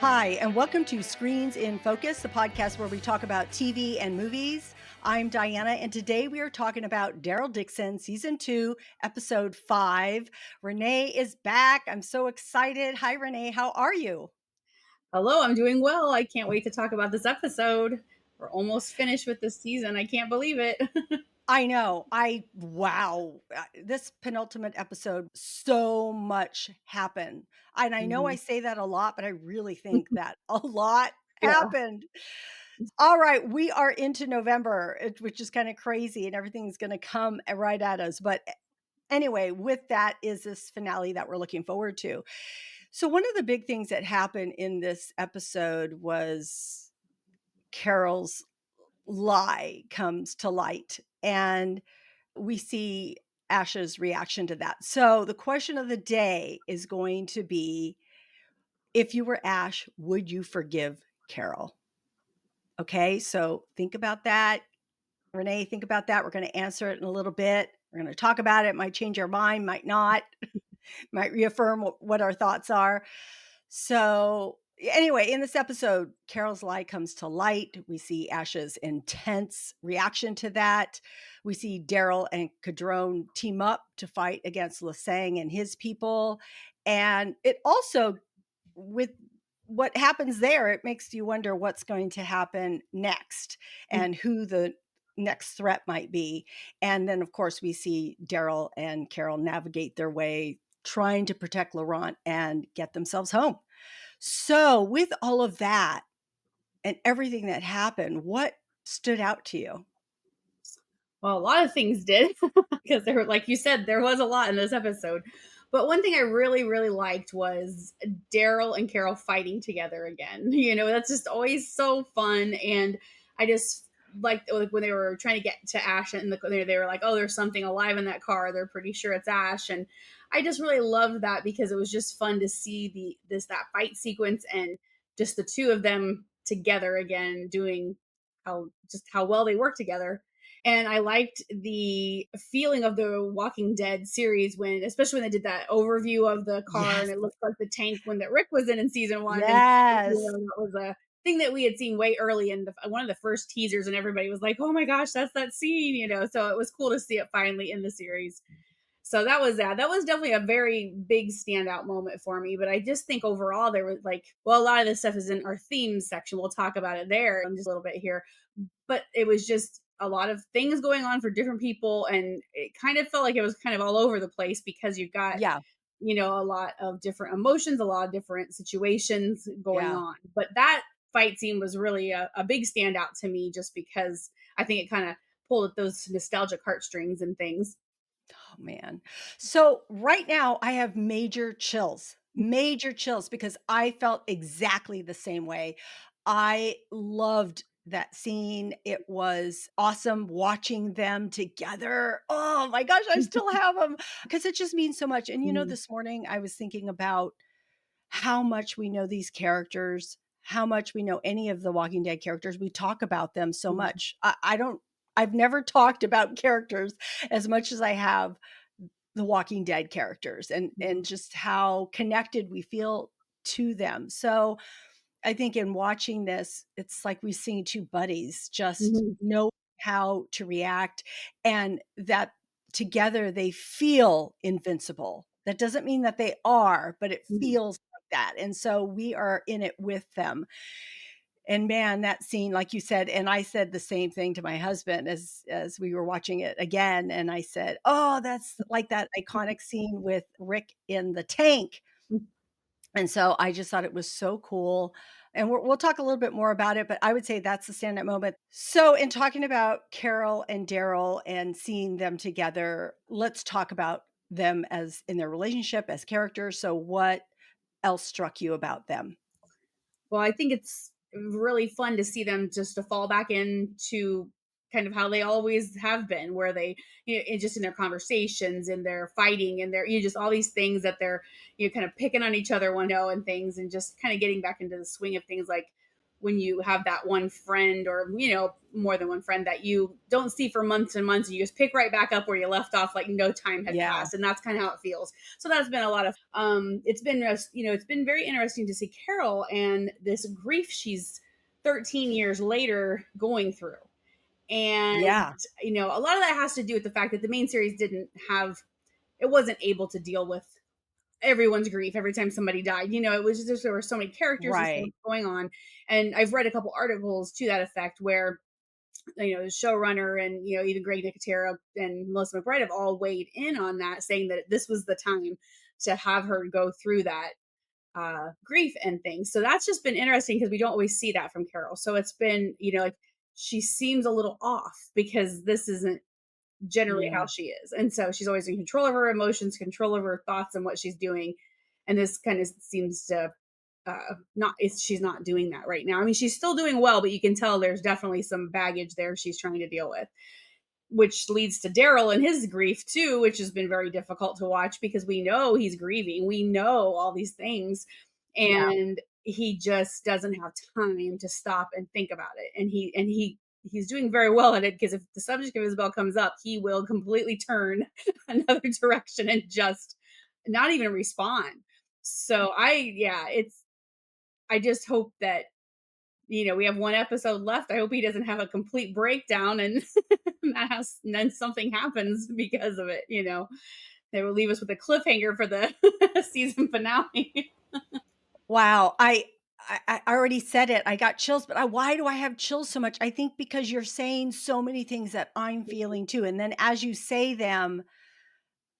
Hi, and welcome to Screens in Focus, the podcast where we talk about TV and movies. I'm Diana, and today we are talking about Daryl Dixon, Season 2, Episode 5. Renee is back. I'm so excited. Hi, Renee. How are you? Hello, I'm doing well. I can't wait to talk about this episode. We're almost finished with this season. I can't believe it. I know. Wow. This penultimate episode, so much happened. And I know I Mhm. say that a lot, but I really think that a lot Yeah. happened. All right, we are into November, which is kind of crazy, and everything's going to come right at us. But anyway, with that is this finale that we're looking forward to. So, one of the big things that happened in this episode was Carol's lie comes to light, and we see Ash's reaction to that. So, the question of the day is going to be, if you were Ash, would you forgive Carol? Okay, so think about that. Renee, think about that. We're going to answer it in a little bit. We're going to talk about it. Might change our mind, might not, might reaffirm what our thoughts are. So, anyway, in this episode, Carol's lie comes to light. We see Ash's intense reaction to that. We see Daryl and Cadron team up to fight against Lasang and his people. And it also, with what happens there, it makes you wonder what's going to happen next and who the next threat might be. And then, of course, we see Daryl and Carol navigate their way, trying to protect Laurent and get themselves home. So, with all of that and everything that happened, what stood out to you? Well, a lot of things did because there were, like you said, there was a lot in this episode. But one thing I really, really liked was Daryl and Carol fighting together again. That's just always so fun. And I just liked like when they were trying to get to Ash and they were like, oh, there's something alive in that car. They're pretty sure it's Ash. And I just really loved that because it was just fun to see that fight sequence and just the two of them together again doing how well they work together. And I liked the feeling of the Walking Dead series especially when they did that overview of the car and Yes. it looked like the tank when that Rick was in season one. And Yes. that was a thing that we had seen way early in one of the first teasers, and everybody was like, "Oh my gosh, that's that scene!" So it was cool to see it finally in the series. So that was definitely a very big standout moment for me. But I just think overall there was a lot of this stuff is in our themes section. We'll talk about it there in just a little bit here, but it was just a lot of things going on for different people, and it kind of felt like it was kind of all over the place because you've got Yeah. a lot of different emotions, a lot of different situations going Yeah. on. But that fight scene was really a big standout to me just because I think it kind of pulled at those nostalgic heartstrings and things. Oh, man. So right now I have major chills because I felt exactly the same way. I loved that scene. It was awesome watching them together. Oh my gosh, I still have them because it just means so much. And Mhm. this morning I was thinking about how much we know these characters, how much we know any of the Walking Dead characters. We talk about them so Mhm. much. I've never talked about characters as much as I have the Walking Dead characters and Mhm. just how connected we feel to them. So I think in watching this, it's like we've seen two buddies just Mhm. know how to react and that together they feel invincible. That doesn't mean that they are, but it Mhm. feels like that. And so we are in it with them. And man, that scene, like you said, and I said the same thing to my husband as we were watching it again. And I said, "Oh, that's like that iconic scene with Rick in the tank." And so I just thought it was so cool. And we'll talk a little bit more about it, but I would say that's the stand-up moment. So, in talking about Carol and Daryl and seeing them together, let's talk about them as in their relationship as characters. So, what else struck you about them? Well, I think it's really fun to see them just to fall back into kind of how they always have been, where they, just in their conversations and their fighting and their, just all these things that they're, kind of picking on each other, and things, and just kind of getting back into the swing of things. Like when you have that one friend, or more than one friend, that you don't see for months and months, and you just pick right back up where you left off, like no time had Yeah. passed. And that's kind of how it feels. So that's been a lot of it's been it's been very interesting to see Carol and this grief she's 13 years later going through. And Yeah. a lot of that has to do with the fact that the main series didn't have it wasn't able to deal with everyone's grief every time somebody died. It was just there were so many characters and so much Right. going on. And I've read a couple articles to that effect where the showrunner and even Greg Nicotero and Melissa McBride have all weighed in on that, saying that this was the time to have her go through that grief and things. So that's just been interesting because we don't always see that from Carol. So it's been like she seems a little off because this isn't generally how Yeah. she is. And so she's always in control of her emotions, control of her thoughts and what she's doing. And this kind of seems to not it's she's not doing that right now. I mean, she's still doing well, but you can tell there's definitely some baggage there she's trying to deal with, which leads to Daryl and his grief too, which has been very difficult to watch because we know he's grieving. We know all these things, Yeah. and he just doesn't have time to stop and think about it. And he's doing very well at it, because if the subject of Isabel comes up, he will completely turn another direction and just not even respond. So I just hope that we have one episode left. I hope he doesn't have a complete breakdown and and then something happens because of it. They will leave us with a cliffhanger for the season finale. Wow. I already said it. I got chills, but why do I have chills so much? I think because you're saying so many things that I'm feeling too. And then as you say them,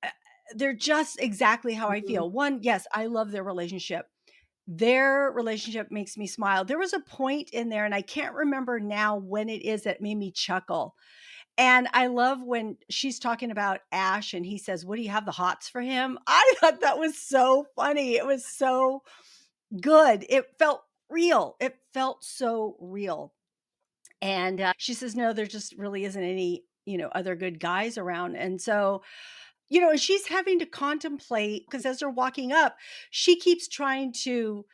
uh, they're just exactly how I Mhm, feel. One, yes, I love their relationship. Their relationship makes me smile. There was a point in there, and I can't remember now when it is, that made me chuckle. And I love when she's talking about Ash and he says, "What do you have the hots for him?" I thought that was so funny. It was so good. It felt real. It felt so real. And she says, "No, there just really isn't any, other good guys around." And so, she's having to contemplate, because as they're walking up, she keeps trying to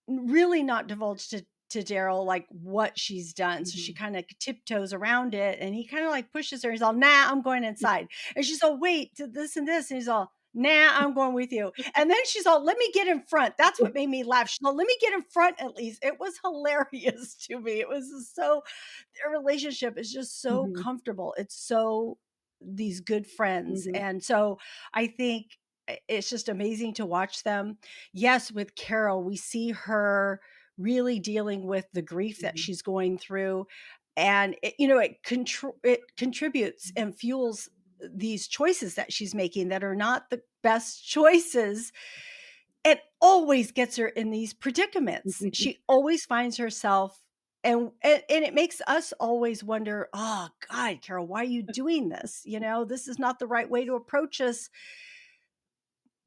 really not divulge to Daryl, like, what she's done. So she mhm. kinda tiptoes around it, and he kinda, like, pushes her. He's all, "Nah, I'm going inside." And she's all, "Wait, to this and this." And he's all, "Nah, I'm going with you." And then she's all, "Let me get in front." That's what made me laugh. She's all, "Let me get in front at least." It was hilarious to me. It was just so, their relationship is just so Mhm, comfortable. It's so, these good friends. mhm, And so I think it's just amazing to watch them. Yes, with Carol, we see her really dealing with the grief that mhm, she's going through. And it contributes and fuels these choices that she's making that are not the best choices. It always gets her in these predicaments. mhm, She always finds herself, and it makes us always wonder, "Oh God, Carol, why are you doing this? This is not the right way to approach us."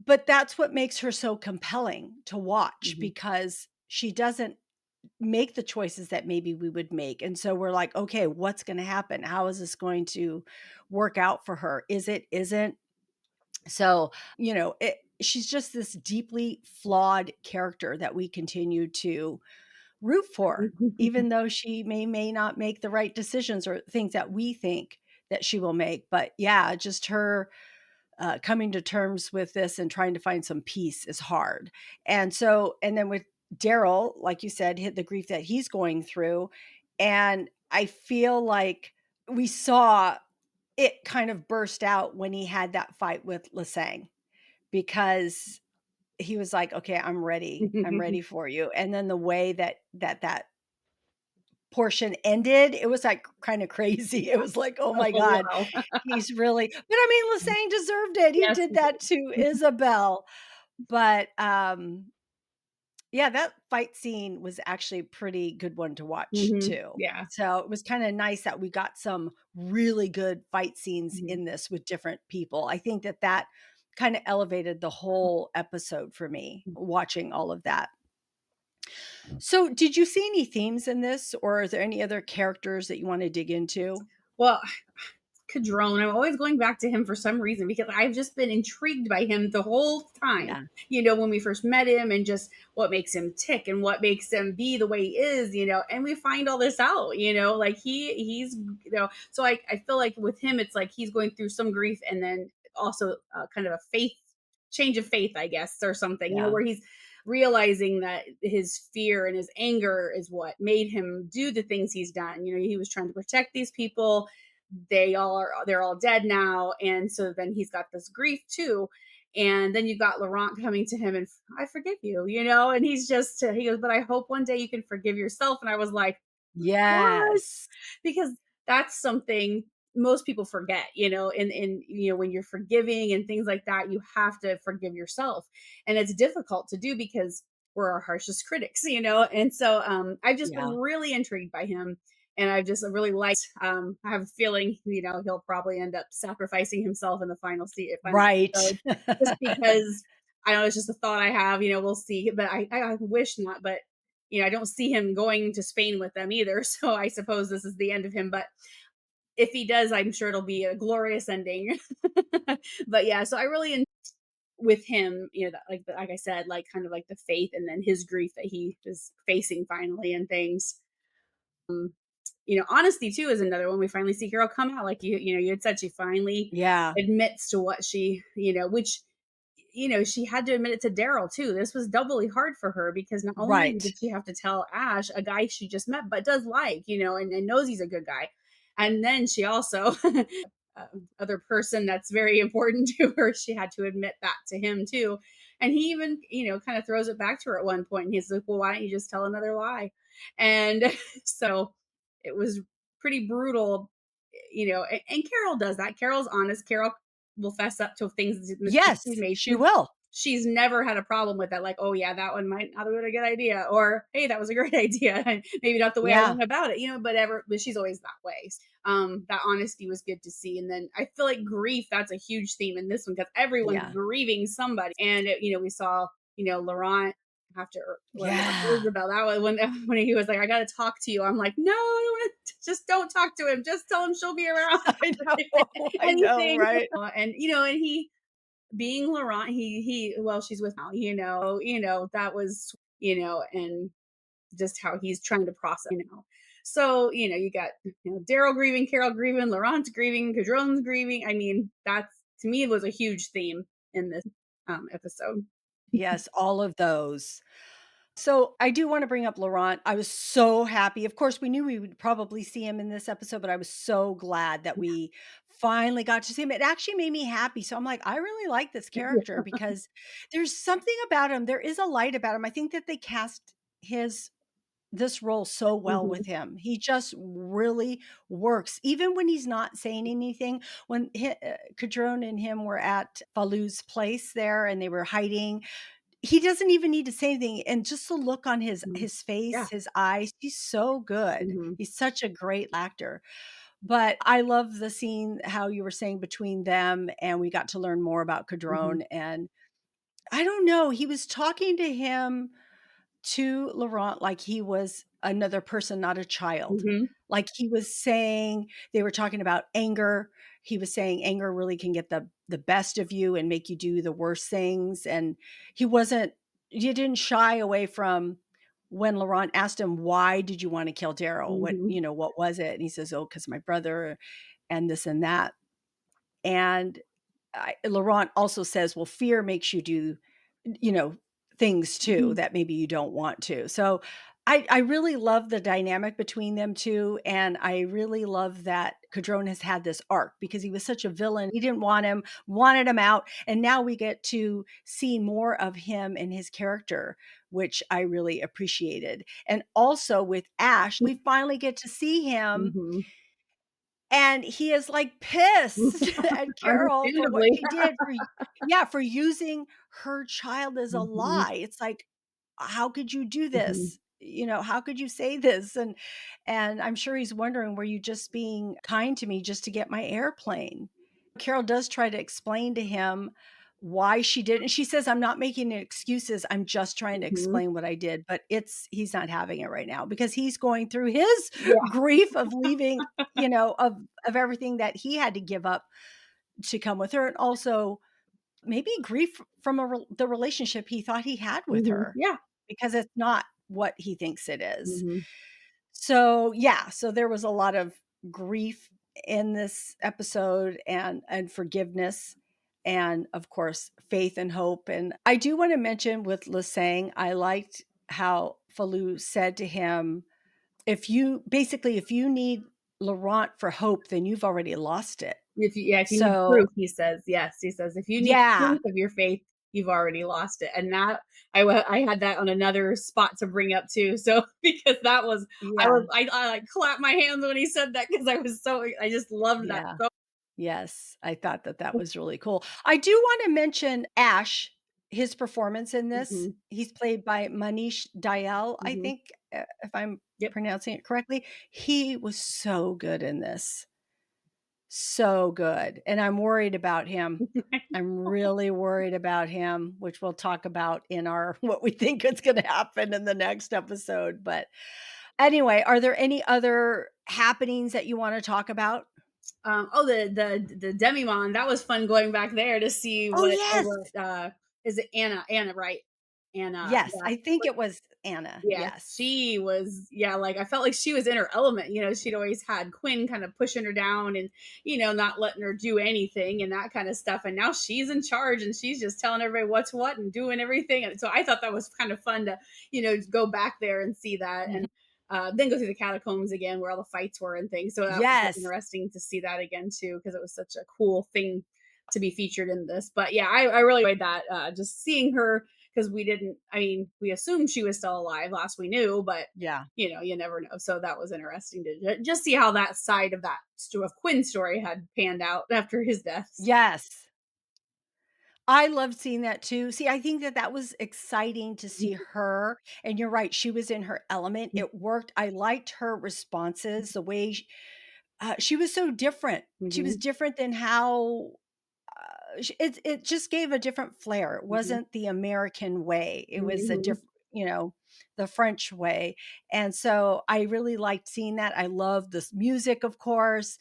But that's what makes her so compelling to watch, mhm, because she doesn't make the choices that maybe we would make. And so we're like, "Okay, what's going to happen? How is this going to work out for her? Is it, isn't?" So, she's just this deeply flawed character that we continue to root for, mhm, even though she may not make the right decisions or things that we think that she will make. But yeah, just her coming to terms with this and trying to find some peace is hard. And so, and then with Daryl, like you said, hit the grief that he's going through. And I feel like we saw it kind of burst out when he had that fight with Lasang, because he was like, "Okay, I'm ready. I'm ready for you." And then the way that portion ended, it was like kind of crazy. It was like, "Oh my Oh, God, wow. he's really," but I mean, Lasang deserved it. He Yes, did he that to did. Isabel. But yeah, that fight scene was actually a pretty good one to watch Mhm, too. yeah. So it was kind of nice that we got some really good fight scenes Mhm. in this with different people. I think that kind of elevated the whole episode for me, watching all of that. So, did you see any themes in this, or are there any other characters that you want to dig into? Well, Cadron. I'm always going back to him for some reason because I've just been intrigued by him the whole time. Yeah. When we first met him and just what makes him tick and what makes him be the way he is, and we find all this out, like he's, so I feel like with him, it's like he's going through some grief and then also kind of a faith change of faith, I guess, or something, Yeah. where he's realizing that his fear and his anger is what made him do the things he's done. He was trying to protect these people. They're all dead now. And so then he's got this grief too. And then you got Laurent coming to him and I forgive you, and he goes, but I hope one day you can forgive yourself. And I was like, what? Yes. Because that's something most people forget, and when you're forgiving and things like that, you have to forgive yourself. And it's difficult to do because we're our harshest critics, and so I've just been Yeah. really intrigued by him. And I've just really liked I have a feeling, he'll probably end up sacrificing himself in the final Right. episode, just because I don't know, it's just a thought I have, we'll see. But I wish not, but I don't see him going to Spain with them either. So I suppose this is the end of him. But if he does, I'm sure it'll be a glorious ending. But yeah, so I really with him, that, like I said, like kind of like the faith and then his grief that he is facing finally and things. Honesty too is another one. We finally see Carol come out, like you had said, she finally Yeah. admits to what she, which she had to admit it to Daryl too. This was doubly hard for her because not only Right. did she have to tell Ash, a guy she just met, but does like, and knows he's a good guy. And then she also, other person that's very important to her, she had to admit that to him too. And he even, kind of throws it back to her at one point. And he's like, well, why don't you just tell another lie? And so it was pretty brutal, and Carol does that. Carol's honest. Carol will fess up to things, mistakes she's Yes, made. she will. She's never had a problem with that. Like, oh yeah, that one might not have been a good idea, or hey, that was a great idea. Maybe not the way I Yeah. went about it, but she's always that way. That honesty was good to see. And then I feel like grief, that's a huge theme in this one because everyone's Yeah. grieving somebody. And we saw, Laurent after when Yeah. Isabel, that was when he was like, I gotta talk to you. I'm like, no, I don't want to, just don't talk to him. Just tell him she'll be around. I know. I know, Anything. right? And and he being Laurent, well, she's with now, that was, and just how he's trying to process, So, you got, Daryl grieving, Carol grieving, Laurent's grieving, Cadron's grieving. I mean, that's to me was a huge theme in this episode. Yes, all of those. So I do want to bring up Laurent. I was so happy. Of course, we knew we would probably see him in this episode, but I was so glad that we finally got to see him. It actually made me happy. So I'm like, I really like this character Yeah. because there's something about him. There is a light about him. I think that they cast his this role so well Hmm. with him. He just really works. Even when he's not saying anything, when Cadron and him were at Falou's place there and they were hiding, he doesn't even need to say anything, and just the look on his Yeah. face, his eyes, he's so good. Hmm. He's such a great actor. But I love the scene, how you were saying between them, and we got to learn more about Hmm. Cadron, and I don't know, he was talking to him to Laurent like he was another person, not a child. Hmm. Like he was saying, they were talking about anger. He was saying anger really can get the best of you and make you do the worst things. And he didn't shy away from when Laurent asked him, why did you want to kill Daryl? Hmm. What was it? And he says, oh, because my brother and this and that. And Laurent also says, well, fear makes you do, you know, things too Hmm. that maybe you don't want to. So I really love the dynamic between them two. And I really love that Cadron has had this arc because he was such a villain. He didn't want him, wanted him out. And now we get to see more of him and his character, which I really appreciated. And also with Ash, we finally get to see him Hmm. and he is, like, pissed at Carol for what Understandably. she did for using her child as a Hmm. lie. It's like, "How could you do Hmm. this?" "How could you say this?" And I'm sure he's wondering, "Were you just being kind to me just to get my airplane?" Carol does try to explain to him why she did, and she says, "I'm not making any excuses, I'm just trying to Mhm. explain what I did," but he's not having it right now because he's going through his Yeah. grief of leaving, of everything that he had to give up to come with her, and also maybe grief from the relationship he thought he had with Mhm. her Yeah. because it's not what he thinks it is. Mhm. So, yeah, so there was a lot of grief in this episode and forgiveness and of course faith and hope. And I do want to mention with Lasang, I liked how Falou said to him, if you need Laurent for hope, then you've already lost it. If you need So, proof, he says, yes, he says, "If you need yeah, proof of your faith, you've already lost it." And that I had that on another spot to bring up too. So because that was yeah, I like clapped my hands when he said that because I just loved that yeah. so Yes, I thought that that was really cool. I do wanna mention Ash, his performance in this. Mhm. He's played by Manish Dayal, I Mhm. think, if I'm Yep. pronouncing it correctly. He was so good in this, so good, and I'm worried about him. I'm really worried about him, which we'll talk about in our what we think is gonna happen in the next episode, but anyway, are there any other happenings that you wanna talk about? Oh, the Demimonde, that was fun going back there to see Oh, yes! is it Anna, right? Anna, Yes, yeah. I think it was Anna, Yeah, yes. she was yeah, like, I felt like she was in her element, she'd always had Quinn kind of pushing her down and, not letting her do anything and that kind of stuff, and now she's in charge and she's just telling everybody what's what and doing everything, and so I thought that was kind of fun to, go back there and see that, Mhm. and, then go through the catacombs again where all the fights were and things, so that was Yes, interesting to see that again too, because it was such a cool thing to be featured in this, but yeah, I really enjoyed that, just seeing her because we didn't I mean we assumed she was still alive last we knew but yeah. you never know so that was interesting to just see how that side of of Quinn's story had panned out after his deaths. Yes. I loved seeing that too. See, I think that that was exciting to see her, and you're right, she was in her element, it worked. I liked her responses, the way she was so different. She was Mm-hmm. different than how it just gave a different flair. It Hmm. wasn't the American way. It was a Hmm. different, the French way. And so I really liked seeing that. I love this music, of course.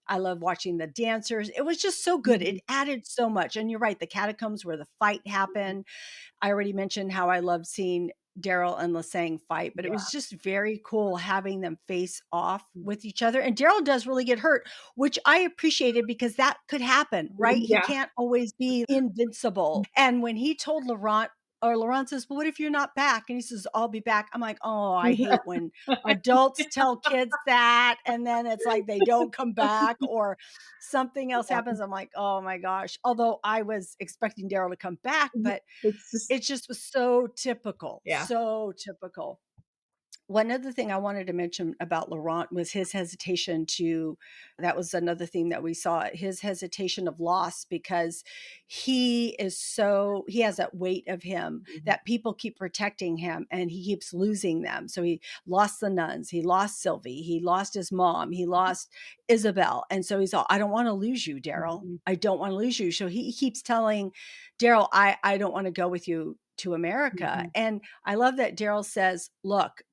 I love watching the dancers. It was just so good. Hmm. It added so much. And you're right, the catacombs where the fight happened. I already mentioned how I loved seeing Daryl and Lasang fight, but it was Yeah. just very cool having them face off with each other. And Daryl does really get hurt, which I appreciated because that could happen, right? He Yeah. can't always be invincible. And when he told Laurent, or Laurent says, "But what if you're not back?" And he says, "I'll be back." I'm like, oh, I hate when adults tell kids that and then it's like they don't come back or something else happens. I'm like, oh my gosh. Although I was expecting Daryl to come back, but It's just it just was so typical, yeah. so typical. One other thing I wanted to mention about Laurent was his hesitation to that was another thing that we saw, his hesitation of loss because he has that weight of him Mhm. that people keep protecting him and he keeps losing them. So he lost the nuns, he lost Sylvie, he lost his mom, he lost Isabel. And so he's all, I don't want to lose you, Daryl. Mhm. I don't want to lose you. So he keeps telling Daryl, I don't want to go with you to America. Mhm. And I love that Daryl says, look,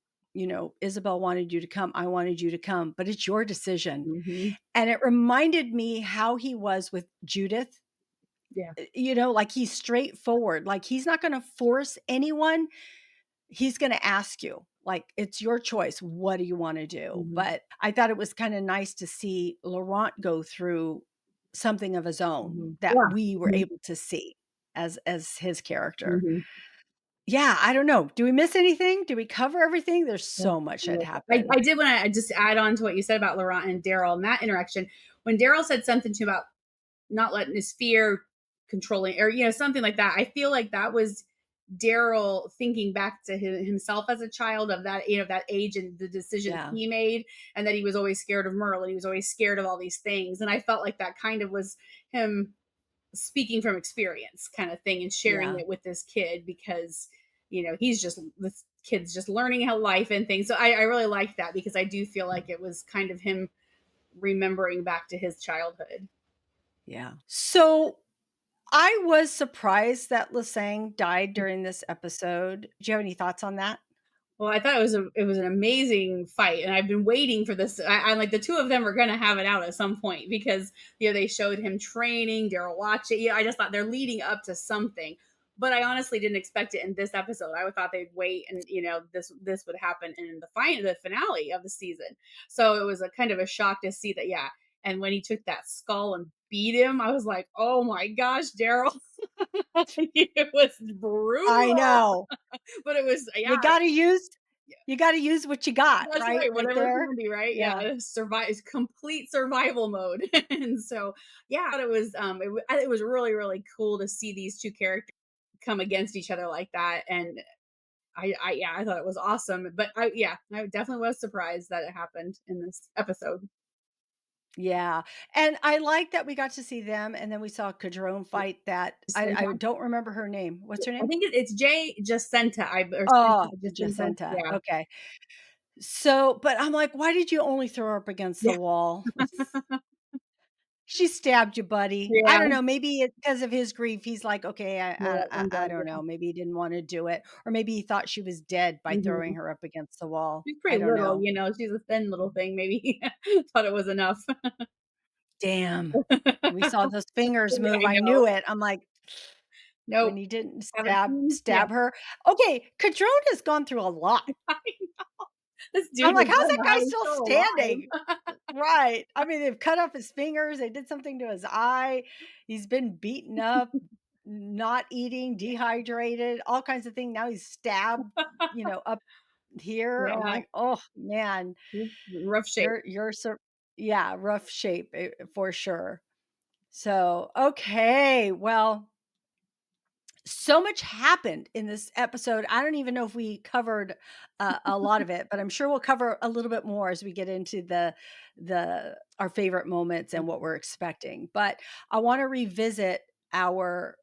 Isabel wanted you to come. I wanted you to come, but it's your decision. Mhm. And it reminded me how he was with Judith, Yeah. like he's straightforward. Like he's not going to force anyone. He's going to ask you, like, it's your choice. What do you want to do? Mhm. But I thought it was kind of nice to see Laurent go through something of his own Mhm. that Yeah. we were Mhm. able to see as his character. Mhm. Yeah, I don't know. Do we miss anything? Do we cover everything? There's Yeah. so much that I happened. did want to just add on to what you said about Laurent and Daryl and that interaction. When Daryl said something to about not letting his fear controlling or something like that, I feel like that was Daryl thinking back to himself as a child of that that age and the decisions Yeah. he made, and that he was always scared of Merle and he was always scared of all these things, and I felt like that kind of was him speaking from experience kind of thing and sharing Yeah. it with this kid because he's just this kid's just learning how life and things, so I really liked that because I do feel like it was kind of him remembering back to his childhood. Yeah. So I was surprised that Lasang died during this episode. Do you have any thoughts on that? Well, I thought it was an amazing fight, and I've been waiting for this. I'm like the two of them are going to have it out at some point because they showed him training, Daryl watching. I just thought they're leading up to something, but I honestly didn't expect it in this episode. I thought they'd wait, and this would happen in the finale of the season. So it was a kind of a shock to see that. Yeah, and when he took that skull and beat him, I was like, oh my gosh, Daryl. It was I brutal, know. but it was, You yeah. gotta use you gotta use what you got, That's right? right, Right whatever's there. handy, right? Yeah, Yeah. survive is complete survival mode. And so, yeah, it was really, really cool to see these 2 characters come against each other like that, and yeah, I thought it was awesome, but I definitely was surprised that it happened in this episode. Yeah, and I like that we got to see them, and then we saw Cadron fight that I Jacinta? don't remember her name. What's her I name? think it's Jay Jacinta, or Oh, Jacinta, Jacinta. yeah. Okay. So, but I'm like, "Why did you only throw her up against the Yeah. wall?" She stabbed you, buddy. I Yeah, don't know, maybe it's because of his grief, he's like, "Okay, I yeah, I I I'm I done, don't yeah. know, maybe he didn't wanna do it, or maybe he thought she was dead by throwing Mhm. her up against the wall." She's I pretty don't little, know. she's a thin little thing, maybe thought it was enough. Damn. We saw those fingers Yeah, move, I I know. knew it. I'm like, when Nope, he didn't haven't seen, yeah. stab her. Okay, Cadron has gone through a lot. I know. This dude I'm like, is, I "How's don't that know guy how he's still still standing?" alive. Right. I mean, they've cut off his fingers, they did something to his eye, he's been beaten up, not eating, dehydrated, all kinds of things. Now he's stabbed, up here. I'm Yeah, like, "Oh, man, he's in rough shape. you're so." Yeah, rough shape, for sure. So, okay, well, so much happened in this episode. I don't even know if we covered a lot of it, but I'm sure we'll cover a little bit more as we get into the our favorite moments and what we're expecting. But I want to revisit our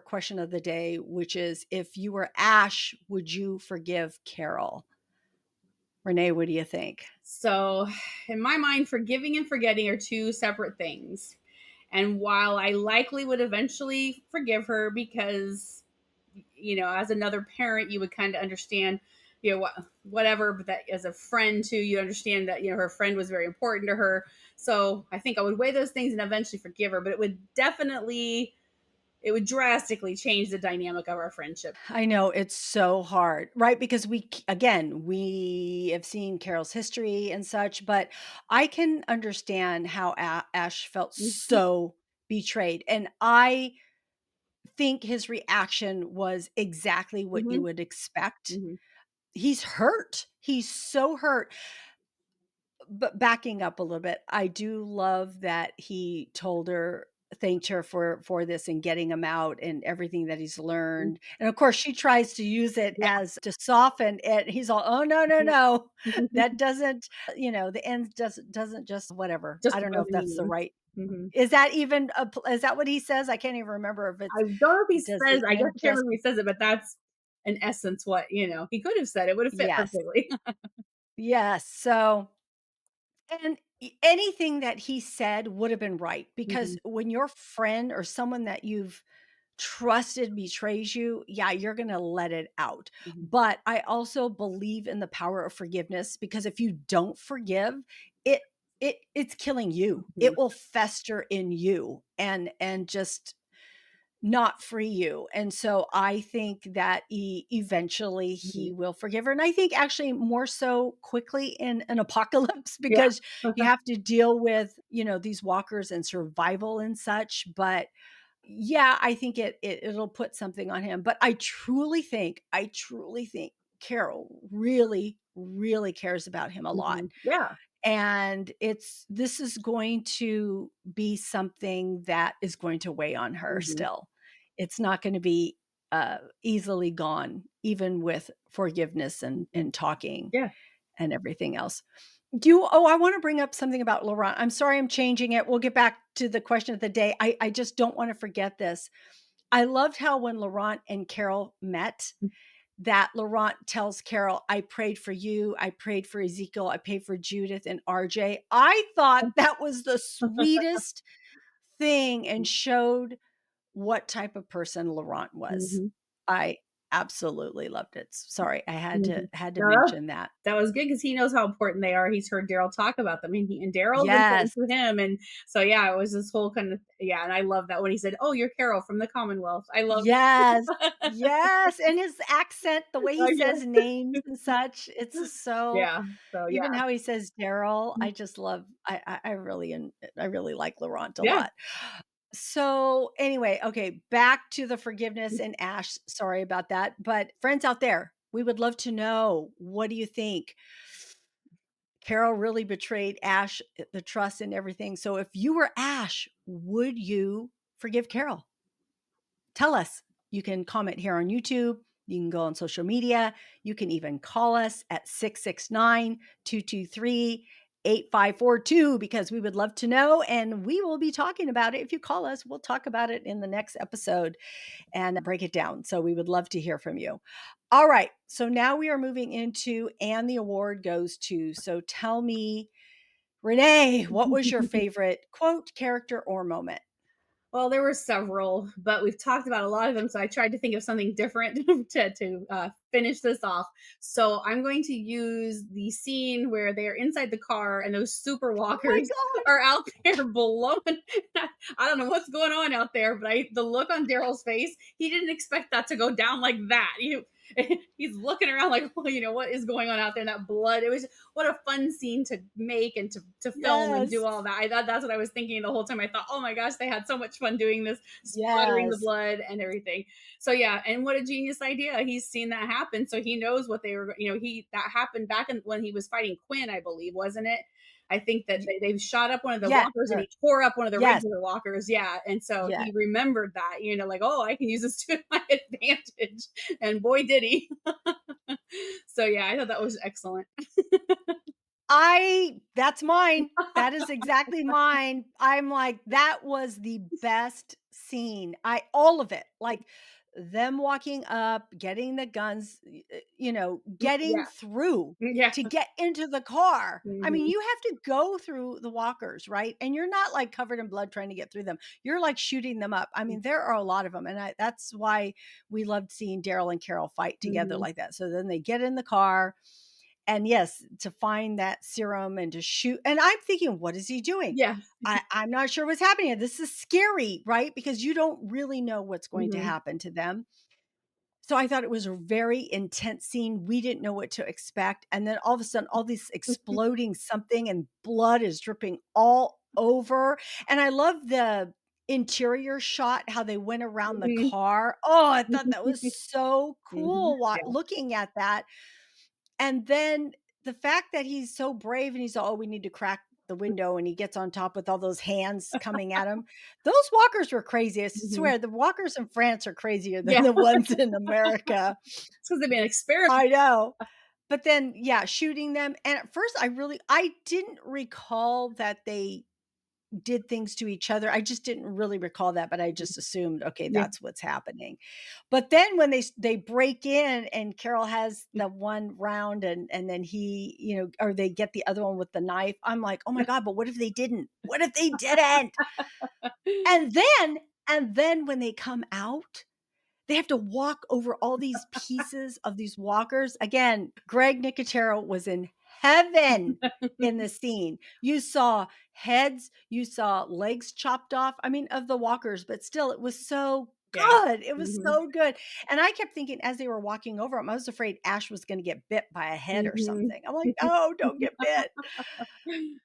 question of the day, which is, if you were Ash, would you forgive Carol? Renee, what do you think? So, in my mind, forgiving and forgetting are two separate things. And while I likely would eventually forgive her because, as another parent, you would kind of understand, whatever, but that as a friend too, you understand that, her friend was very important to her. So I think I would weigh those things and eventually forgive her, but it would drastically change the dynamic of our friendship. I know it's so hard, right? Because again, we have seen Carol's history and such, but I can understand how Ash felt Mhm, so betrayed. And I think his reaction was exactly what you mhm, would expect. mhm. He's hurt. He's so hurt. But backing up a little bit, I do love that he told her, thanked her for this and getting him out and everything that he's learned. And of course, she tries to use it Yeah. as to soften it. He's all, "Oh, no, no, Mhm. no. That doesn't, the end doesn't just whatever." I don't know Justify if the that's the means. right. Mhm. Is that even is that what he says? I can't even remember if I it's, don't know if he does says, the I guess end I can't just. remember if he says it, but that's in essence what, he could have said. It would have fit Yes. perfectly. Yes. So, and anything that he said would have been right, because Mhm, when your friend or someone that you've trusted betrays you, yeah, you're going to let it out. mhm, But I also believe in the power of forgiveness, because if you don't forgive, it it's killing you. mhm. It will fester in you and just not free you. And so I think that eventually he Mhm. will forgive her. And I think actually more so quickly in an apocalypse, Yeah. because you have to deal with, these walkers and survival and such. But yeah, I think it'll put something on him. But I truly think Carol really, really cares about him a lot. Mhm. Yeah. And this is going to be something that is going to weigh on her Mhm. still. It's not going to be easily gone, even with forgiveness Mhm. and talking Yeah. and everything else. I want to bring up something about Laurent. I'm sorry I'm changing it. We'll get back to the question of the day. I just don't want to forget this. I loved how when Laurent and Carol met, that Laurent tells Carol, "I prayed for you. I prayed for Ezekiel. I prayed for Judith and RJ." I thought that was the sweetest thing, and showed what type of person Laurent was. Mhm. I absolutely loved it. Sorry, I Mhm. had to No, mention that. that was good because he knows how important they are. He's heard Daryl talk about them, and Daryl's important Yes. to him, and so, yeah, it was this whole kind of yeah, and I love that when he said, "Oh, you're Carol from the Commonwealth." I love Yes. Yes, and his accent, the way he Oh, yeah. says names and such, it's just so Yeah, so, even yeah. how he says Daryl, I just love I really like Laurent a Yeah. lot. So, anyway, okay, back to the forgiveness and Ash. Sorry about that, but friends out there, we would love to know, what do you think? Carol really betrayed Ash, the trust and everything. So, if you were Ash, would you forgive Carol? Tell us. You can comment here on YouTube. You can go on social media. You can even call us at 669-223-8542 because we would love to know. And we will be talking about it. If you call us, we'll talk about it in the next episode and break it down. So we would love to hear from you. All right. So now we are moving into, and the award goes to. So tell me, Renee, what was your favorite quote, character, or moment? Well, there were several, but we've talked about a lot of them, so I tried to think of something different to finish this off. So I'm going to use the scene where they're inside the car and those super Oh my walkers God. are out there blowing. I don't know what's going on out there, but the look on Daryl's face, he didn't expect that to go down like that. He's looking around like, well, what is going on out there? And that blood. It was what a fun scene to make and to film and Yes. do all that. I thought that's what I was thinking the whole time. I thought, oh my gosh, they had so much fun doing this, splattering the Yes. blood and everything. So yeah, and what a genius idea. He's seen that happen, so he knows what they were. He that happened back when he was fighting Quinn, I believe, wasn't it? I think that Y they shot up one of the yes, walkers and sir. he tore up one of the Yes, regular walkers. Yeah. And so yes. he remembered that, like, oh, I can use this to my advantage. And boy, did he. So yeah, I thought that was excellent. That's mine. That is exactly mine. I'm like, that was the best scene. All of it, like them walking up, getting the guns, getting Yeah. through Yeah. to get into the car. I mean, Hmm. you have to go through the walkers, right? And you're not like covered in blood trying to get through them. You're like shooting them up. I mean, there are a lot of them. And that's why we loved seeing Daryl and Carol fight together Hmm. like that. So then they get in the car and yes, to find that serum and to shoot. And I'm thinking, what is he doing? Yeah. I'm not sure what's happening. This is scary, right? Because you don't really know what's going to Hmm. happen to them. So I thought it was a very intense scene. We didn't know what to expect. And then all of a sudden, all this exploding something and blood is dripping all over. And I love the interior shot, how they went around the Hmm. car. Oh, I thought that was so Hmm. cool Yeah. looking at that. And then the fact that he's so brave and he's all, "Oh, we need to crack the window," and he gets on top with all those hands coming at him. Those walkers were crazy. I Hmm. swear the walkers in France are crazier than Yeah. the ones in America. It's because they've been experimenting. I know. But then, yeah, shooting them. And at first I didn't recall that they did things to each other. I just didn't really recall that, but I just assumed, okay, Yeah. that's what's happening. But then when they break in and Carol has the one round and then he, or they get the other one with the knife, I'm like, "Oh my God, but what if they didn't? What if they didn't?" And then when they come out, they have to walk over all these pieces of these walkers. Again, Greg Nicotero was in heaven in the scene. You saw heads, you saw legs chopped off. I mean, of the walkers, but still, it was so Yeah. good. It was Hmm. so good. And I kept thinking as they were walking over him, I was afraid Ash was going to get bit by a head or Hmm. something. I'm like, "Oh, don't get bit."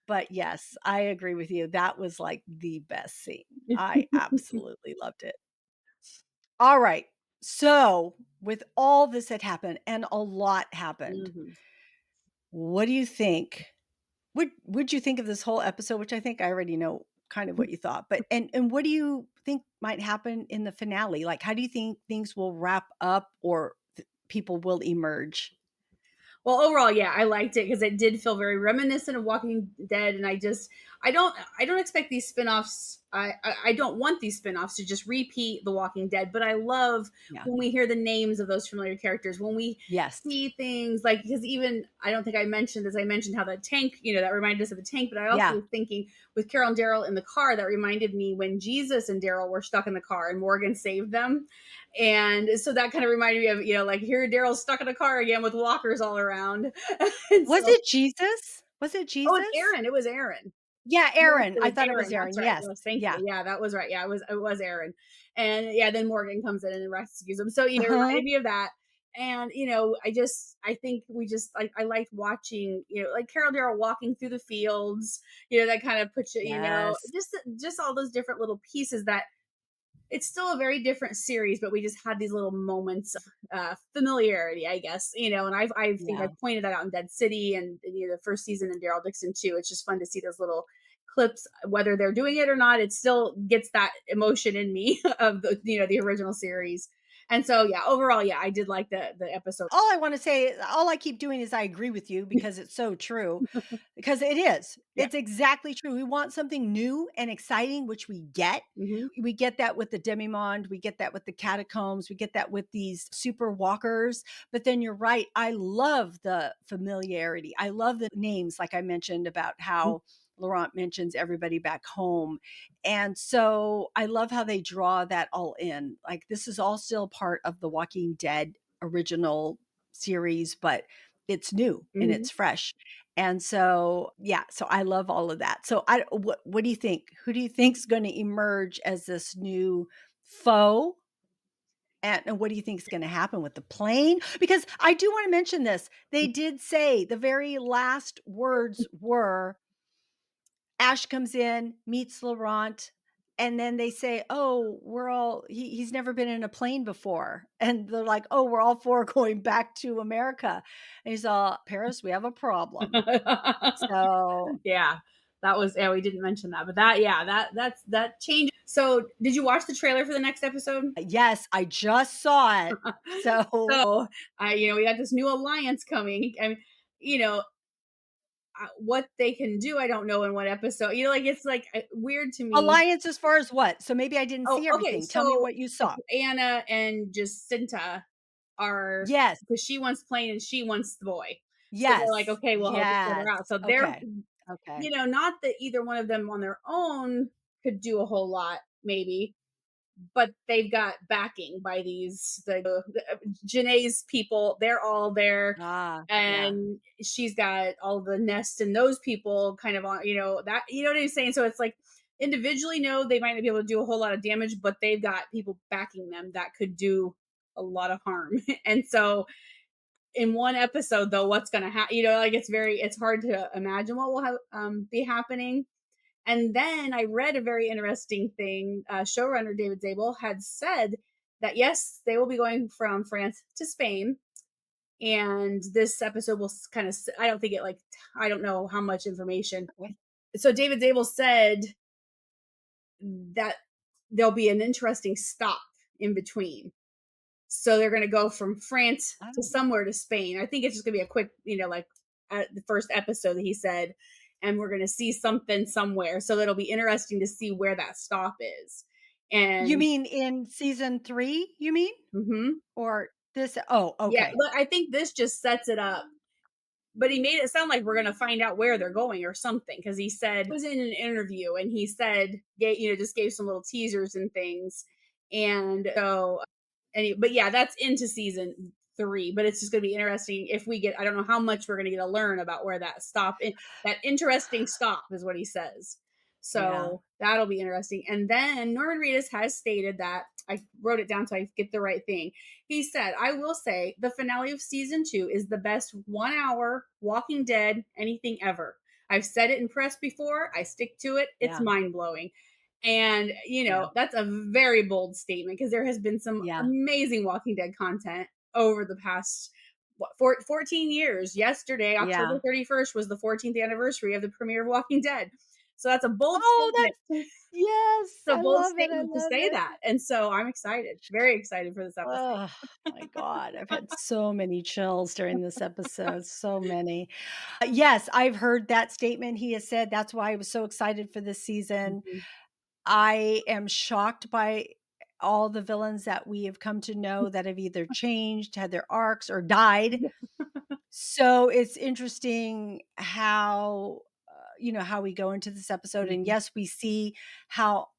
But yes, I agree with you. That was like the best scene. I absolutely loved it. All right. So, with all this that happened and a lot happened, Hmm. what do you think? Would you think of this whole episode, which I think I already know kind of what you thought, but and what do you think might happen in the finale? Like how do you think things will wrap up or people will emerge? Well, overall, yeah, I liked it because it did feel very reminiscent of Walking Dead, and I don't expect these spin-offs. I don't want these spin-offs to just repeat The Walking Dead, but I love Yeah. when we hear the names of those familiar characters, when we Yes. see things like, because even I don't think I mentioned this. I mentioned how the tank, that reminded us of the tank, but I also Yeah. was thinking with Carol and Daryl in the car, that reminded me when Jesus and Daryl were stuck in the car and Morgan saved them. And so that kind of reminded me of, like, here Daryl's stuck in a car again with walkers all around. And Was so, it Jesus? Was it oh, it's Jesus? Aaron. It was Aaron. Yeah, Yes, Aaron. it I was thought it was Aaron. That's Aaron. right. Yes. Yes, thank Yeah. you. Yeah, that was right. Yeah, it was Aaron. And yeah, then Morgan comes in and rescues him. So, it Uh-huh. reminded me of that. And I think we just like I liked watching, like Carol Darrow walking through the fields, that kind of puts you, Yes. just all those different little pieces that it's still a very different series, but we just had these little moments of familiarity, I guess, and I think I Yeah. pointed that out in Dead City and the first season and Daryl Dixon too. It's just fun to see those little clips, whether they're doing it or not. It still gets that emotion in me of the original series. And so yeah, overall, yeah, I did like the episode. All I wanna say all I keep doing is I agree with you because it's so true, because it is. Yeah. It's exactly true. We want something new and exciting, which we get. Hmm. We get that with the Demimonde, we get that with the catacombs, we get that with these super walkers, but then you're right, I love the familiarity. I love the names, like I mentioned about how Laurent mentions everybody back home, and so I love how they draw that all in. Like, this is all still part of the Walking Dead original series, but it's new and Hmm. it's fresh. And so, yeah, so I love all of that. So I what do you think? Who do you think's going to emerge as this new foe? And what do you think is going to happen with the plane? Because I do want to mention this. They did say the very last words were Ash comes in, meets Laurent, and then they say, "Oh, he's never been in a plane before." And they're like, "Oh, we're all 4 going back to America." And he's all, "Paris, we have a problem." So, Yeah, yeah, we didn't mention that, but that change. So, did you watch the trailer for the next episode? yes, I just saw it. So, So, we got this new alliance coming, and you know what they can do. I don't know in what episode. Like it's like weird to me. alliance as far as what? So maybe I didn't Oh, see okay. everything. Tell me So what you like saw. Anna and Jacinta are, Yes. because she wants Plain and she wants the boy. So they're like, Yes. okay, we'll help each other Yes. out. So they're, Okay. Okay. not that either one of them on their own could do a whole lot, maybe, but they've got backing by the Janae's people. They're all there, Ah, yeah. and she's got all the Nest and those people kind of on, that, what I'm saying. So it's like individually, no, they might not be able to do a whole lot of damage, but they've got people backing them that could do a lot of harm. And so in one episode, though, what's going to happen? Like it's hard to imagine what will be happening. And then I read a very interesting thing. Showrunner David Zabel had said that yes, they will be going from France to Spain, and this episode will kind of. I don't think it like. I don't know how much information. Okay. So David Zabel said that there'll be an interesting stop in between. So they're going to go from France to Oh. somewhere to Spain. I think it's just going to be a quick, like the first episode that he said, and we're going to see something somewhere. So it'll be interesting to see where that stop is. You And mean in season 3, you mean? mhm, Or this oh, yeah, okay. but I think this just sets it up. But he made it sound like we're gonna find out where they're going or something, because he said he was in an interview and he said, just gave some little teasers and things, and so, but yeah, that's into season 3. But it's just gonna be interesting if we get. I don't know how much we're gonna get to learn about where that interesting stop is what he says. Yeah. So that'll be interesting. And then Norman Reedus has stated that I wrote it down so I get the right thing. He said, I will say the finale of season 2 is the best 1 hour Walking Dead anything ever. I've said it in press before. I stick to it. It's Yeah. mind blowing. And, Yeah. that's a very bold statement because there has been some Yeah. amazing Walking Dead content over the past 14 years. Yesterday, Yeah. October 31st, was the 14th anniversary of the premiere of Walking Dead. So that's a bold Oh, statement. that's yes, It's a I bold love it, I statement to love say it. that, and so I'm excited, very excited for this episode. Oh my god, I've had so many chills during this episode, so many. Yes, I've heard that statement he has said, that's why I was so excited for this season. Mhm. I am shocked by all the villains that we have come to know that have either changed, had their arcs, or died. So it's interesting how, how we go into this episode. And Mhm. yes, we see how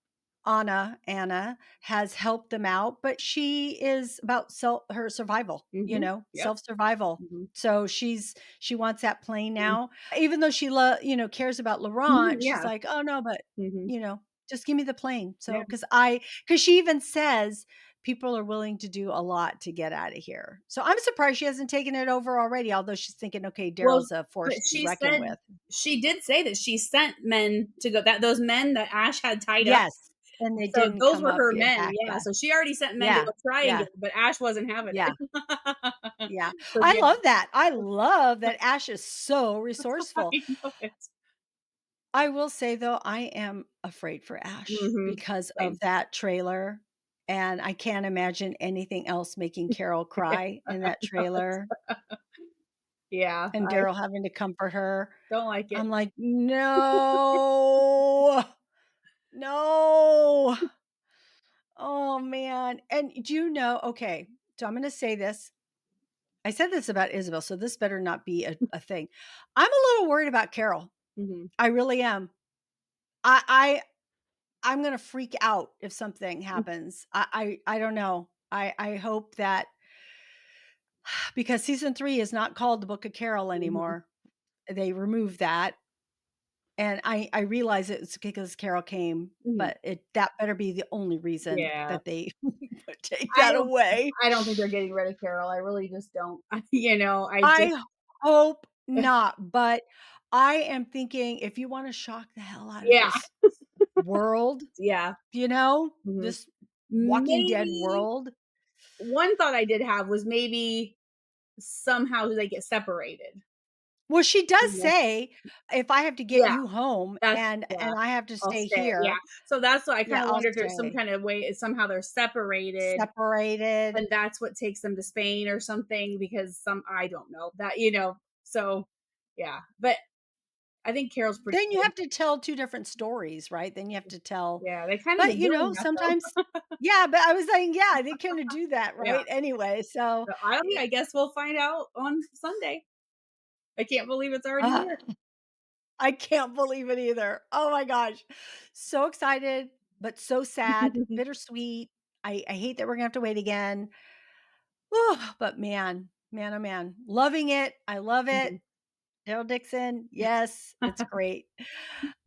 Anna has helped them out, but she is about her survival, Mhm. Yep. self-survival. Mhm. So she wants that plane now. Even though she cares about Mhm. Laurent, she's Yeah. like, "Oh no, but Mhm. you know, just give me the plane." Yeah. So cuz she even says people are willing to do a lot to get out of here. So I'm surprised she hasn't taken it over already, although she's thinking, okay, Well, Daryl's a but force to be she reckoned said with. she did say that she sent men to go, that those men that Ash had tied up, Yes, and they so didn't those come were up her yet men, back, yeah, yeah. so she already sent men to Yeah, go try and yeah, get it, but Ash wasn't having yeah, it. yeah. So, I yeah, love that. I love that Ash is so resourceful. I know it. I will say though, I am afraid for Ash Mhm. because of Same. that trailer, and I can't imagine anything else making Carol cry in that trailer Yeah, and I Daryl having to comfort her. don't like it. I'm like, "No, no." Oh, man, and do you know okay, so I'm gonna say this. I said this about Isabel, so this better not be a thing. I'm a little worried about Carol. Mhm. I really am. I I'm gonna freak out if something happens. I don't know. I hope that because season 3 is not called The Book of Carol Mhm. anymore. They removed that, and I realize it's because Carol came, Mhm. but that better be the only reason Yeah. that they take I that don't away. I don't think they're getting rid of Carol, I really just don't. I just I hope not, but I am thinking if you wanna shock the hell out of yeah, this world, yeah. Mhm. this Walking Dead Maybe world. one thought I did have was maybe somehow they get separated. Well, she does You know? say, "If I have to get Yeah, you home that's and yeah, I have to I'll stay stay, yeah. here, So that's what I yeah, kinda I'll wonder if there's some stay." kind of way somehow they're separated, Separated. and that's what takes them to Spain or something because I don't know, so, yeah, but I think Carol's pretty Then you good. have to tell 2 different stories, right? Then you have to tell Yeah, they kinda but, been doing that though. sometimes yeah, but I was saying, yeah, they kinda do that, Yeah, right? Anyway, so, so I don't know, eh I guess we'll find out on Sunday. I can't believe it's already uh, here. I can't believe it either. Oh my gosh. So excited, but so sad, bittersweet. I hate that we're gonna have to wait again. But man, oh man, loving it. I love it. Mhm. Daryl Dixon, yes, it's great.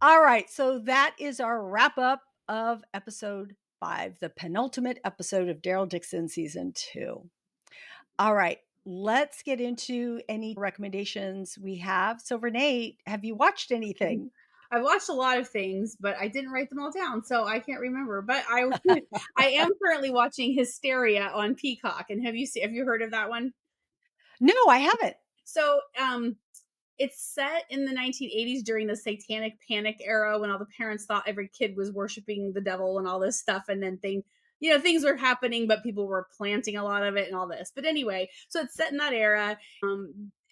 All right, so that is our wrap up of episode 5, the penultimate episode of Daryl Dixon season 2. All right, let's get into any recommendations we have. So, Renee, have you watched anything? I've watched a lot of things, but I didn't write them all down, so I can't remember. But I am currently watching Hysteria on Peacock. And have you heard of that one? No, I haven't. So it's set in the 1980s during the satanic panic era when all the parents thought every kid was worshiping the devil and all this stuff, and then things were happening, but people were planting a lot of it and all this. But anyway, so it's set in that era.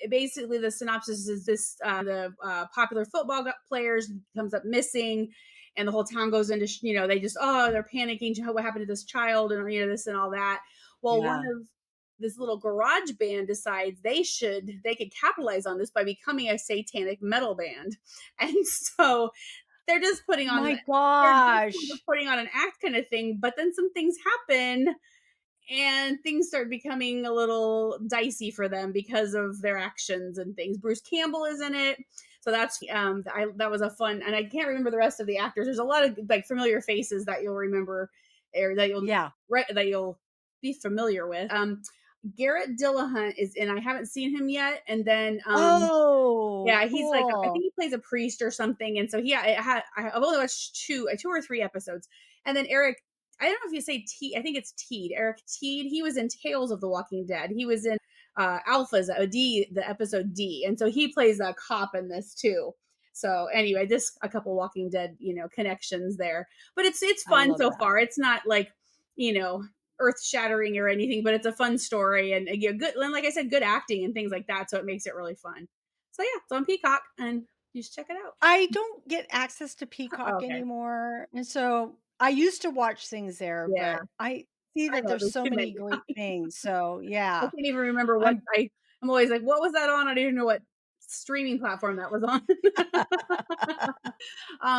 Basically, the synopsis is this: the popular football players comes up missing, and the whole town goes into they just they're panicking. What happened to this child, and this and all that. Well, one Yeah. of this little garage band decides they could capitalize on this by becoming a satanic metal band. And so they're just putting on My they're just kind of gosh. putting on an act kind of thing, but then some things happen and things start becoming a little dicey for them because of their actions and things. Bruce Campbell is in it. So that was a fun, and I can't remember the rest of the actors. There's a lot of like familiar faces that you'll remember or Yeah. that you'll be familiar with. Garrett Dillahunt is in. I haven't seen him yet. And then Oh, yeah, he's like I think cool. he plays a priest or something. And so I've only watched two or three episodes. And then Eric, I don't know if you say T, I think it's Teed. Eric Teed. He was in Tales of the Walking Dead. He was in Alphas, the episode D, and so he plays a cop in this too. So anyway, just a couple Walking Dead, connections there. But it's I fun love so that. far. It's not like, earth shattering or anything, but it's a fun story and good, and like I said, good acting and things like that. So it makes it really fun. So yeah, it's on Peacock and you should check it out. I don't get access to Oh, Peacock okay. anymore, and so I used to watch things there, Yeah, but I see I that know there's there's so too many many. great things, so I yeah. can't even remember what I'm I'm always like, what was that on? I don't even know what streaming platform that was on.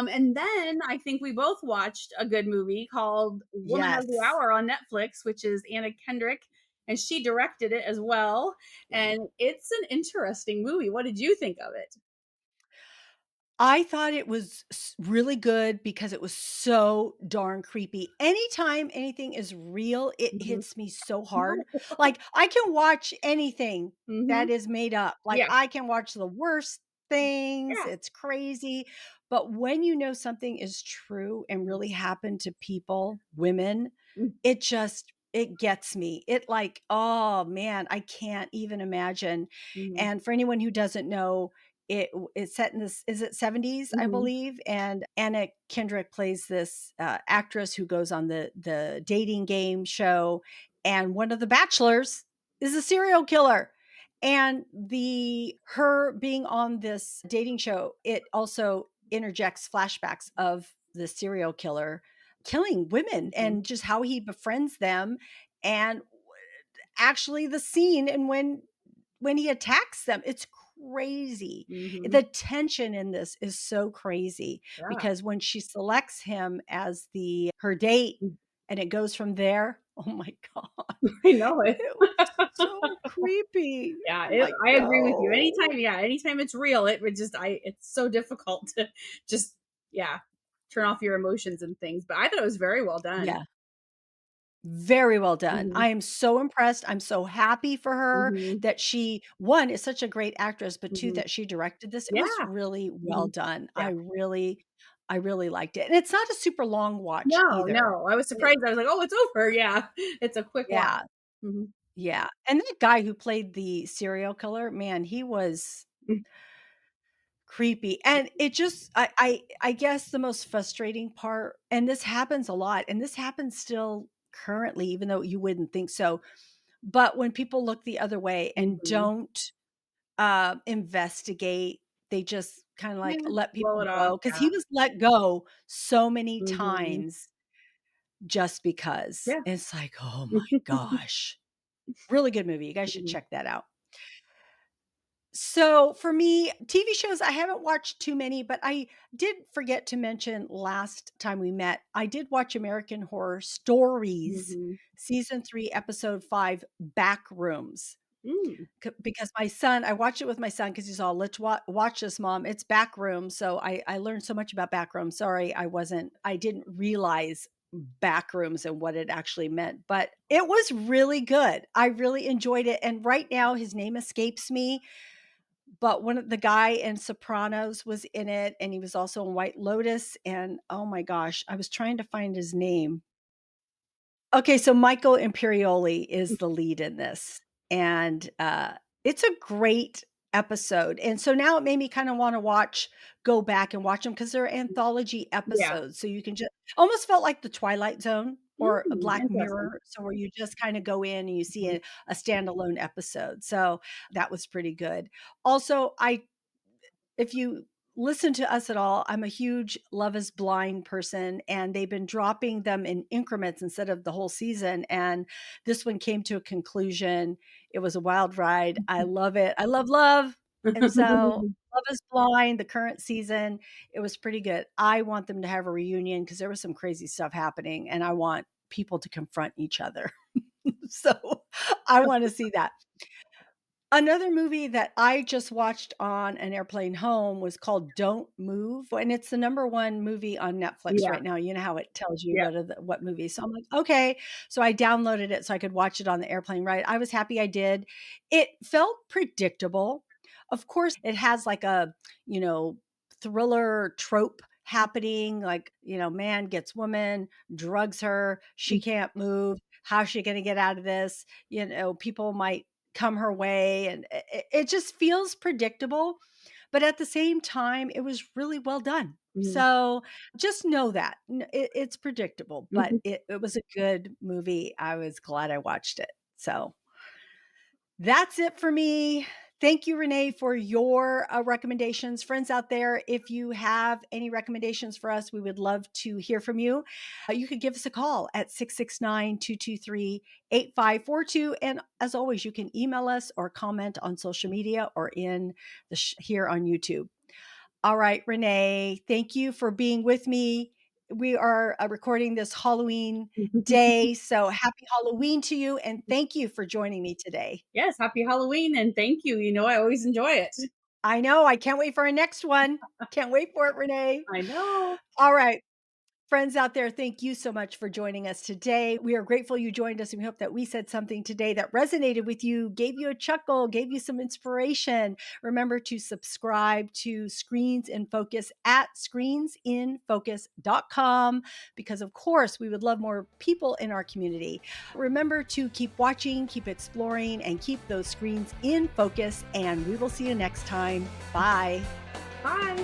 And then I think we both watched a good movie called Woman of the Yes. Hour on Netflix, which is Anna Kendrick, and she directed it as well. And it's an interesting movie. What did you think of it? I thought it was really good because it was so darn creepy. Anytime anything is real, it Mhm. hits me so hard. No. Like, I can watch anything that Mhm. is made up. Like, Yeah. I can watch the worst things. Yeah. It's crazy. But when you know something is true and really happened to people, women, Mhm. it gets me. It like, oh man, I can't even imagine. Mhm. And for anyone who doesn't know, it's set in this is it 70s, I Mhm. believe, and Anna Kendrick plays this, actress who goes on the dating game show, and one of the bachelors is a serial killer, and the her being on this dating show, it also interjects flashbacks of the serial killer killing women Mhm. and just how he befriends them, and actually the scene and when he attacks them, it's crazy. Mhm. The tension in this is so crazy Yeah. because when she selects him as the her date Mm. and it goes from there, oh my god, I know it. it was so creepy. Yeah, I'm like, I agree with you. "No." Anytime it's real, it would just I it's so difficult to just yeah, turn off your emotions and things. But I thought it was very well done. Yeah, very well done. Mhm. I am so impressed. I'm so happy for her Mhm. that she 1 is such a great actress, but 2 Mhm. that she directed this. It was Yeah. really well Mhm. done. Yeah. I really liked it. And it's not a super long watch No, either. no. I was It surprised. I was like, "Oh, it's over." Yeah. It's a quick watch. yeah, Mhm. yeah. And that guy who played the serial killer, man, he was Mm. creepy. And it just I guess the most frustrating part, and this happens a lot, and this happens still currently, even though you wouldn't think so. But when people look the other way and Mhm. don't, investigate, they just kinda, like, Yeah, let blow people it off. go because Yeah. he was let go so many Mhm. times just because. Yeah. It's like, "Oh my gosh." Really good movie, you guys should Mhm. check that out. So, for me, TV shows, I haven't watched too many, but I did forget to mention last time we met, I did watch American Horror Stories, Mhm. season 3, episode 5, Backrooms. Mm. Because my son, I watched it with my son because he's all, "Let's watch this, mom. It's Backrooms." So I learned so much about Backrooms. Sorry, I didn't realize Backrooms and what it actually meant, but it was really good. I really enjoyed it. And right now his name escapes me, but one of the guy in Sopranos was in it, and he was also in White Lotus. And oh my gosh, I was trying to find his name. Okay, so Michael Imperioli is the lead in this, and, it's a great episode, and so now it made me kinda wanna go back and watch them because 'cause they're anthology Yeah. episodes, so you can just almost felt like The Twilight Zone or a Black Interesting. Mirror, so where you just kinda go in and you see a standalone episode, so that was pretty good. Also, I if you listen to us at all, I'm a huge Love is Blind person, and they've been dropping them in increments instead of the whole season. And this one came to a conclusion. It was a wild ride. I love it. I love love. And so Love is Blind, the current season, it was pretty good. I want them to have a reunion because there was some crazy stuff happening, and I want people to confront each other. So I want to see that. Another movie that I just watched on an airplane home was called Don't Move, and it's the number 1 movie on Netflix Yeah. right now. You know how it tells you Yeah. what movies. So I'm like, "Okay." So I downloaded it so I could watch it on the airplane ride. I was happy I did. It felt predictable. Of course, it has like a, you know, thriller trope happening, like, man gets woman, drugs her, she can't move. How's she gonna get out of this? People might come her way, and it just feels predictable, but at the same time, it was really well done. Mhm. So just know that it's predictable, but Mhm. it was a good movie. I was glad I watched it. So that's it for me. Thank you, Renee, for your recommendations. Friends out there, if you have any recommendations for us, we would love to hear from you. You could give us a call at 669 223 8542. And as always, you can email us or comment on social media or in here on YouTube. All right, Renee, thank you for being with me. We are recording this Halloween day. So happy Halloween to you. And thank you for joining me today. Yes, happy Halloween and thank you. I always enjoy it. I know. I can't wait for our next one. Can't wait for it, Renee. I know. All right. Friends out there, thank you so much for joining us today. We are grateful you joined us, and we hope that we said something today that resonated with you, gave you a chuckle, gave you some inspiration. Remember to subscribe to Screens in Focus at screensinfocus.com because, of course, we would love more people in our community. Remember to keep watching, keep exploring, and keep those screens in focus. And we will see you next time. Bye. Bye.